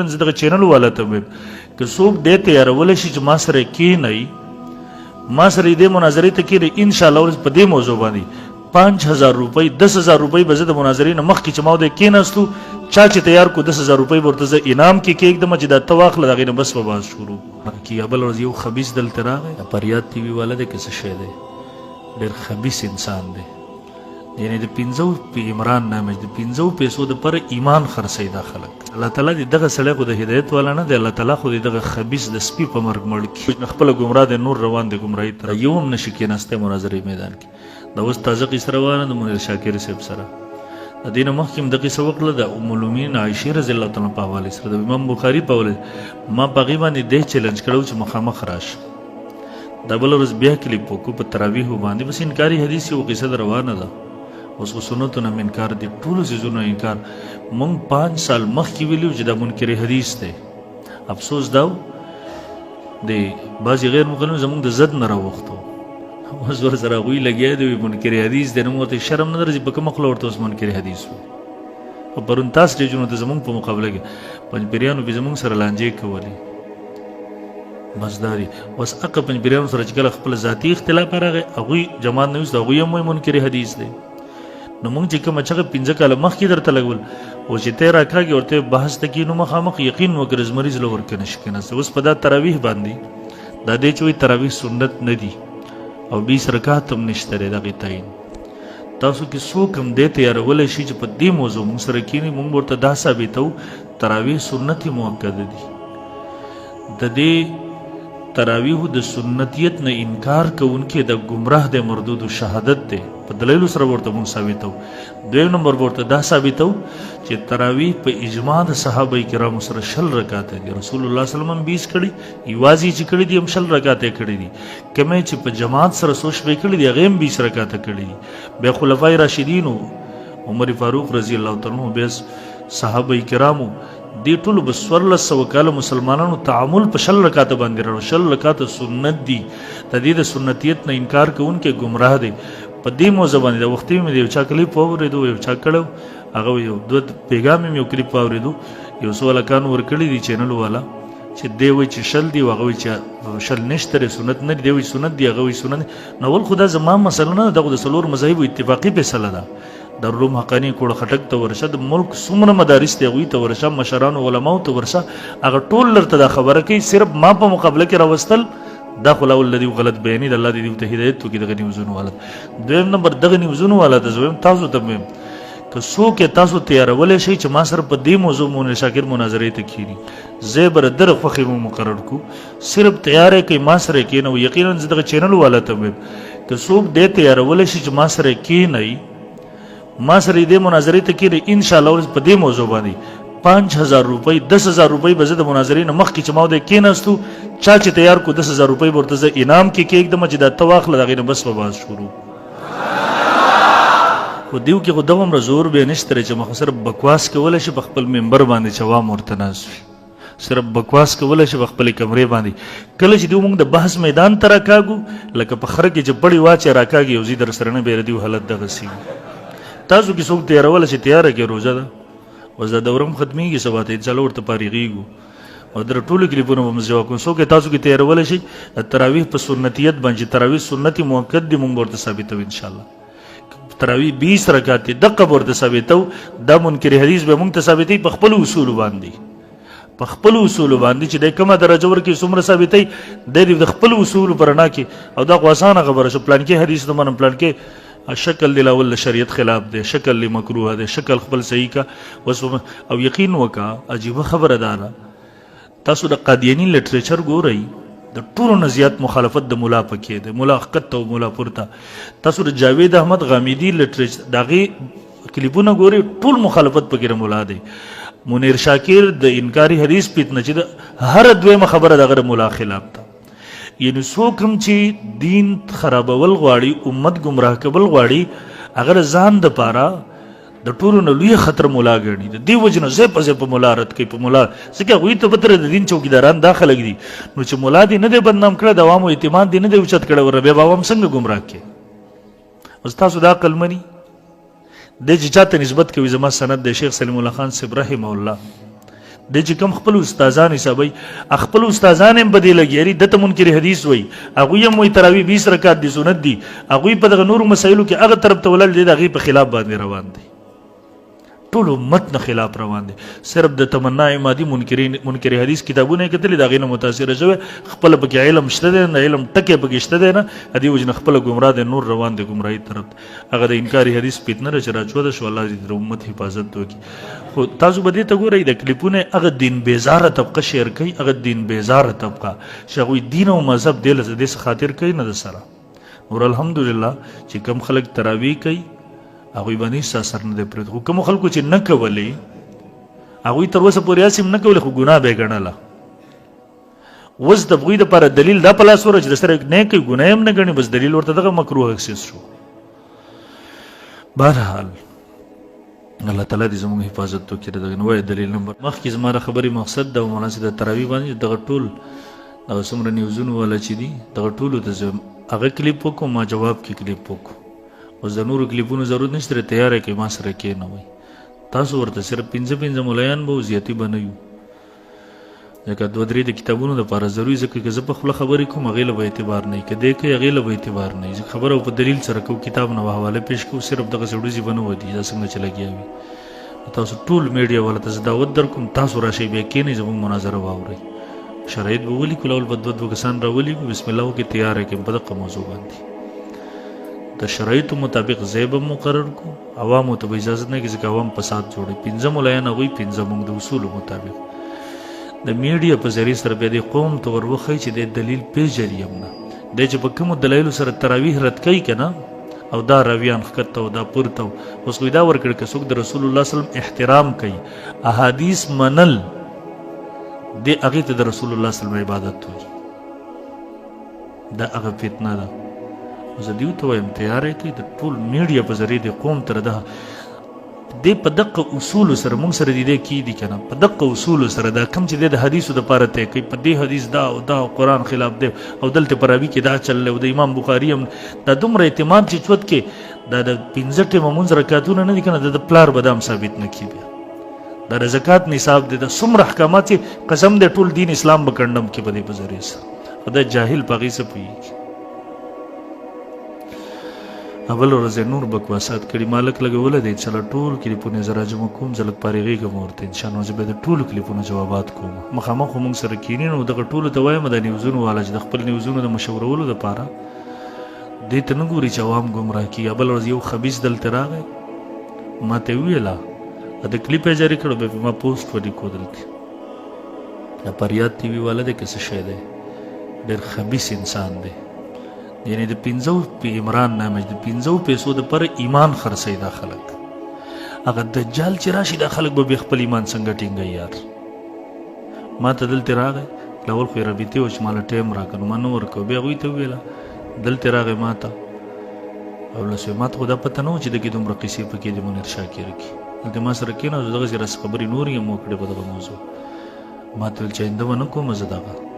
دغه چینل والا ته ویم که څوک دې تیارولی شي چې ما سره کښېنئ ما سره دې مناظرې ته کښېنئ انشاءالله ورځ په دې موضوع باندې 5000 روپۍ 10000 روپۍ به زه د مناظرې نه مخکې چې ما ودې کښېناستو چا چې تیار کو 10000 روپۍ به ورته زه انعام کې کېږدم چې دا ته واخله د هغې نه بس به بحث شروع کېږي. بله ورځ یو خبیث دلته راغی فریاد ټي وي والا دی که څه شی دی ډېر خبیث انسان دی یعنی د 50 عمران نامه د 50 پیسو دپاره ایمان خرڅوي دا خلک. الله تعالی دې دغه سړی خو د هدایت والا نه دی الله تعالی خو دې دغه خبیث د سپي په مرګ مړ کړي خپله ګمراه دی نور روان دی ګمراهي ته یو هم نشي کېناستی مناظرې میدان کې. دا اوس تازه قصه روانه د منیر شاکر صاحب سره د دې نه مخکې هم د قصه وکړله د ام المؤمنین عایشې رضی الله تعالی په حوالې سره د امام بخاري په حوالې ما په هغې باندې دې چیلنج کړی چې مخامخ راشه دا بله ورځ بیا کلیپ وکړو په تراویحو باندې بس انکاري حدیث یو قصه د روانه ده اوس خو سنتو نه انکار دي ټولو څیزونو انکار موږ 5 سال مخکې ویلي چې دا منکر حدیث دی. افسوس دا و د بعضې غیر مقلدین زموږ د ضد نه راوښتو اوس ورسره هغوی لګیا دي منکر حدیث دی نو موږ ورته شرم نه درځي په کومه خوله ورته اوس منکر حدیث وو خو پرون تا سټیجونو ته زموږ په مقابله کې پنجپیریانو به زموږ سره لانجې کولې بس دا دي اوس هغه پنجپیریانو سره چې کله خپل ذاتي اختلاف راغی هغوی جماعت نه ویست هغوی هم وایي منکر حدیث دی. نو موږ چې کومه چغه 15 کاله مخکې درته لګول او چې ته راکاږي ورته بحث ته کښېنو مخامخ یقین وکړه زمریض له ورکه نشي کېناستی. اوس په دا تراویح باندې دا دی چې وایي تراویح سنت نه دي او 20 رکعات هم نشته دی د هغې تعین. تاسو کې څوک هم دې تیارولی شي چې په دې موضوع موږ سره کښېني موږ ورته دا ثابتوو تراویح سنت مؤکده دي. د دې تراویحو د سنتیت نه انکار کوونکې د ګمراه د مردود شهادت دی په دلیلو سره ورته مونږ ثابتوو. دویم نمبر ورته دا ثابتوو چې تراویح په اجماع د صحابه کرامو سره 20 رکعاته دي رسول الله صلی الله علیه وسلم 20 کړي یوازې چې کړي دي هم 20 رکعاته کړي دي کومې چې په جماعت سره څو شپې کړي دي هغې هم 20 رکعاته کړي دي. بیا خلفای راشدینو عمر فاروق رضی الله تعالی عنه بیا صحابه کرامو دې ټولو به 1400 کاله مسلمانانو تعامل په 20 رکعاته باندې راوړو 20 رکعاته سنت دي. د دې د سنتیت نه انکار کوونکی ګمراه دی. په دې موضوع باندې د وختي مې د یو چا کلیپ واورېدو یو چا کړی هغه یو دوه پیغام مې یو کلیپ واورېدو یو څو هلکانو ورکړي دي چینل والا چې دی وایي چې 20 دي او هغه وایي چې 20 نشته دی سنت نه دي دی وایي سنت دي هغه وایي سنت نو اول خو دا زما مسله نه ده دغه د 4 مذاهبو اتفاقي فیصله ده. دارالعلوم حقانی کوړه خټک ته ورشه د ملک څومره مدارس دی هغوی ته ورشه مشرانو علماو ته ورشه هغه ټول درته دا خبره کوي صرف ما په مقابله کې راوستل دا خو لاول د غلط بیاني د الله دې ورته هدایت وکړي دغه نیوزونو والا. دویم نمبر دغه نیوزونو والا ته زه وایم تاسو ته مې که څوک یې تاسو تیارولی شئ چې ما سره په دې موضوع منیر شاکر مناظرې ته کښېني زه به د ده خوښې مو مقرر کړو صرف تیار یې کوي ما سره یې کښېنو یقینا زه دغه چینل والا ته وایم که څوک دې تیارولی شي چې ما سره یې کښېنئ ما سره دې مناظرې ته کښېنئ انشاءالله ورځ په دې موضوع باندې 5000 روپۍ 10000 روپۍ به زه د مناظرې نه مخکې چې ما ودې کښېناستو چا چې تیار کو 10000 روپۍ به ورته زه انعام کې کېږدم چې دا ته واخله د هغې نه بس به بحث شروع خو دیو کې خو دومره زور بیا نشته دی چې ما خو صرف بکواس کولی شي په خپل ممبر باندې چې عوام ورته ناست وي صرف بکواس کولی شي په خپلې کمرې باندې کله چې دیو موږ د بحث میدان ته راکاږو لکه په خره کې چې پړې واچې راکاږي یو ځي در سره نه بیا دیو حالت دغسې وي. تاسو کې څوک تیاروله چې تیاره کې روژه ده اوس دا دوره هم ختمېږي سبا ته انشاءالله ورته فارغېږو او در ټولو کلیپونو به مو جواب کوم. څوک تاسو کې تیارولی شي تراویح په سنتیت باندې تراویح سنتي مؤکد دي موږ ورته ثابتوو انشاءالله تراویح 20 رکعات دي دقه به ورته ثابتوو دا منکر حدیث به موږ ته ثابتوي په خپلو اصولو باندې په خپلو اصولو باندې چې دی کومه درجه ورکړي څومره ثابتوي دی د خپلو اصولو په رڼا کې او دا خو اسانه خبره شو پلانکې حدیث ته منم پلانکې شکل دی لاول شریعت خلاف دی شکل دی مکروه دی شکل خپل صحیح کا او یقین وکا عجیبه خبره ده تاسو د قادیانی لټریچر ګورئ د ټولو نه زیات مخالفت د ملا پکې دی ملا حقت او ملا پورته تاسو د جاوید احمد غامیدي لټریچر د هغې کلیپونه ګورئ ټول مخالفت پکې د ملا دی. منیر شاکر د انکاري حدیث پیتنه چې هره دویمه خبره د هغه ملا خلاف ده یعنی څوک هم چې دین خرابول غواړي امت ګمراه کول غواړي هغه ځان دپاره د ټولو نه لوی خطر مولا ګڼي د دې وجې نه ځای په ځای په ملا رد کوي په ملا ځکه هغوی ته پته د دین چوکیداران دا خلک دي نو چې ملا دې نه دی بدنام کړی د عوامو اعتماد دې نه دی اوچت کړی ور بیا به عوام څنګه ګمراه کړي. اوس تاسو دا عقل مني د چې چاته نسبت کوي زما سند د شیخ سلیم الله خان صاحب رحمه الله د چې کوم خپل استادان حسابي خپل استادان هم بدی لګیاري د ته منکر حدیث وای هغه هم وای تراوی 20 رکعات دي سنت دي هغه په دغه نور مسایلو کې هغه طرف ته ولل دي هغه په خلاف باندې روان دي ټول امت نه خلاف روان دي صرف د تمنا مادي منکر حدیث کتابونه کتل دا غینه متاثر شوی خپل په علم شته نه علم ټکه په شته نه ادي وجنه خپل گمراه د نور روان دي گمراهی طرف هغه د انکار حدیث پیتنه راچو د شو الله دې امت حفاظت وکړي خو تاسو به دې ته ګورئ د کلیپونه هغه دین بیزاره طبقه شیر کوي هغه دین بیزاره طبقه شغوی دین او مذهب د دې خاطر کوي نه د سره ور الحمدلله چې کم خلک تراوی کوي هغه باندې اثر نه دی پرې خو کوم خلکو چې نه کولې هغه تر اوسه پورې اسیم نه کولې خو ګناه به ګڼله وز د بغوی د پر دلیل دا پلاس ور چې سره نه کوي ګناه هم نه ګڼي بس دلیل ورته دغه مکروه اکسس شو بهرحال الله تعالی دې زموږ حفاظت وکړي دغه نوې دلیل نمبر مخکې زموږ خبري مقصد د مناسبه تراوی باندې دغه ټول دغه څومره نیوزونه ولا چې دي دغه ټول ته هغه کلیپ وکړو ما جواب کې کلیپ وکړو اوس د نورو کلیپونو ضرورت نشته تیارې کې ما سره کې نه وای تاسو ورته صرف 5 مولایان به زیاتی بنوي ځکه دوه درې د کتابونو لپاره ضروري ځکه چې زه په خپل خبرې کوم هغې له به اعتبار نه کده کې هغې له به اعتبار نه ځکه خبره په دلیل سره کو کتاب نه حواله پیش کو صرف دغه سړوزي بنو ودی دا څنګه چې لګیاوي تاسو ټول میډیا ولا تاسو دعوت در کوم تاسو راشي به کې نه زموږ مناظره واوري شرایط به ولي کول بدود وکسان راولي بسم الله کې تیار کې په دغه موضوع باندې د شرایطو مطابق زیب مقرر کو عوامو ته اجازه نه کیږي چې عوام فساد جوړي 15 مولایان غوي 15 موږ د اصول مطابق د میډیا په ذریعہ سره به د قوم تور وخی چې د دلیل پیژري یمنه د چې په کوم دلایل سره تراویح رد کوي کنه او دا راویان خکته او دا پورته اوس دا ورکړ که څوک د رسول الله صلی الله علیه وسلم احترام کوي احادیث منل د هغه ته د رسول الله صلی الله علیه وسلم عبادت وي دا هغه فتنه ده زه دیو ته وایم تیارې کوي د ټول میډیا په ذریعه د قوم تر ده د په دقه اصول سره موږ سره دې کې دي کنه په دقه اصول سره دا کم چې د حدیثو د پاره ته کوي په دې حدیث دا او دا قرآن خلاف دی او دلته پراوی کې دا چل او د امام بخاری هم دا دومره اعتماد چې چوت کې دا د 15 ټیمه منځ رکعاتونه نه دي کنه د پلار بادام ثابت نه کیږي دا زکات نصاب دي د څومره احکامات قسم د ټول دین اسلام بکندم کې په دې په ذریعه سره خدای جاهل پغې څه پوي اول ورځ نور بکواسات کړي مالک لګول دي چې ټول کلیپونه زراجم کوم زلک پاريږي کومورته ان شاء الله زه به د ټول کلیپونو جوابات کوم مخامخ موږ سره کینین او دغه ټول ته وایم د نیوزونو والا چې د خپل نیوزونو د مشورولو لپاره دې ته نه ګوري چې عوام گمراه کی اول ورځ یو خبيث دل تراغه ما ته ویلا د کلیپ جاری کړو به ما پوسټ ودی کودل دا پریاد ټي وی والا د کیسه شه ده ډېر خبيث انسان دی یعنی د 15 په عمران نامه د 15 پیسو د پر ایمان خرڅي دا خلک هغه دجال چې راشي دا خلک به خپل ایمان څنګه ټینګي یار ما ته دلته راغی لول خو ربيته او شمال ټیم راکنه ما نور کو به غوي ته ویلا دلته راغی ما ته او له ما ته خدا پته نو چې د کې دومره قصې پکې د منیر شاکر کی د ما سره کینو دغه زیرس خبري نور یې مو کړې په دغه موضوع ما ته چې انده ونه کوم زداغه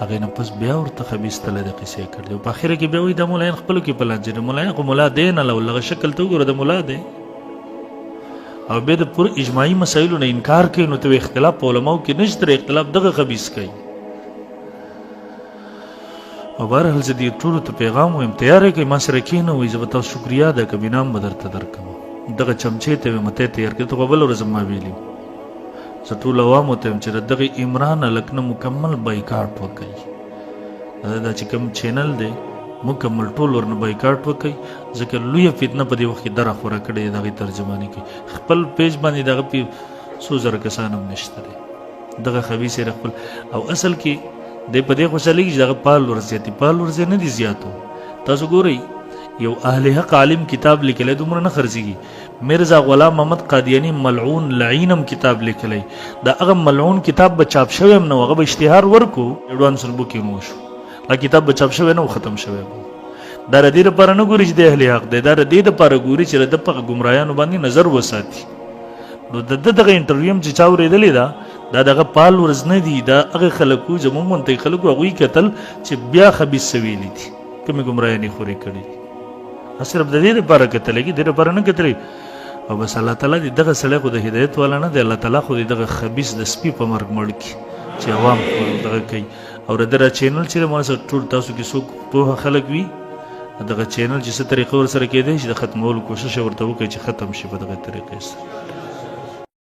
هغه نه پس بیا ورته خبيث تل د قصې کړل او په اخر کې بیا وي د مولانا خپل کې پلان چې مولانا کو مولا دین الله لغه شکل ته وګوره د مولا دی او به د پر اجماعي مسایلو نه انکار کوي نو ته اختلاف په علماو کې نشته اختلاف دغه خبيث کوي او بهرحال زه دې ټول ته پیغام وایم تیارې کوي ما سره کینه وي زه به تاسو شکریا ده که بینام به درته درکم دغه چمچې ته مته تیار کړ ته بل ورځ ما ویلی زه ټول عوامو ته چې دغه عمران لکنه مکمل بایکاټ وکړي دا چې کوم چینل دی مکمل ټول ورنه بایکاټ وکړي ځکه لوی فتنه په دې وخت کې دره خوره کړې دغه ترجمانی کوي خپل پیج باندې دغه په 100,000 کسان هم نشته دغه خبيث خپل او اصل کې د په دې خوشالي چې دغه پال ورزياتي نه دي زیاتو تاسو ګورئ یو اهل حق عالم کتاب لیکلی دومره نه خرڅیږي مرزا غلام محمد قادیانی ملعون لعینم کتاب لیکلی دا هغه ملعون کتاب به چاپ شوی هم نه هغه به اشتهار ورکو ایډوانس بوکینګ وشو دا کتاب به چاپ شوی نه ختم شوی دا ردی لپاره نه ګوري چې د اهل حق دی دا ردی لپاره ګوري چې د په ګمراهانو باندې نظر وساتي نو دغه انټرویو هم چې چا اورېدلی دا دغه پال ورځ نه دي دا هغه خلکو زموږ منطقې خلکو هغوی کتل چې بیا خبیث سویلي دي کومې ګمراهانې خورې کړي صرف د دې لپاره کتلې د دې لپاره نه کتلې او بس الله تعالی دې دغه سړی خو د هدایت والا نه دی الله تعالی خو دې دغه خبیث د سپي په مرګ مړ کړي چې عوام دغه کوي او دغه چینل چې ما سره ټول تاسو کې څوک پوهه خلک وي دغه چینل چې څه طریقه ور سره کېدای چې د ختمولو کوشش ورته وکړي چې ختم شي په دغه طریقې سره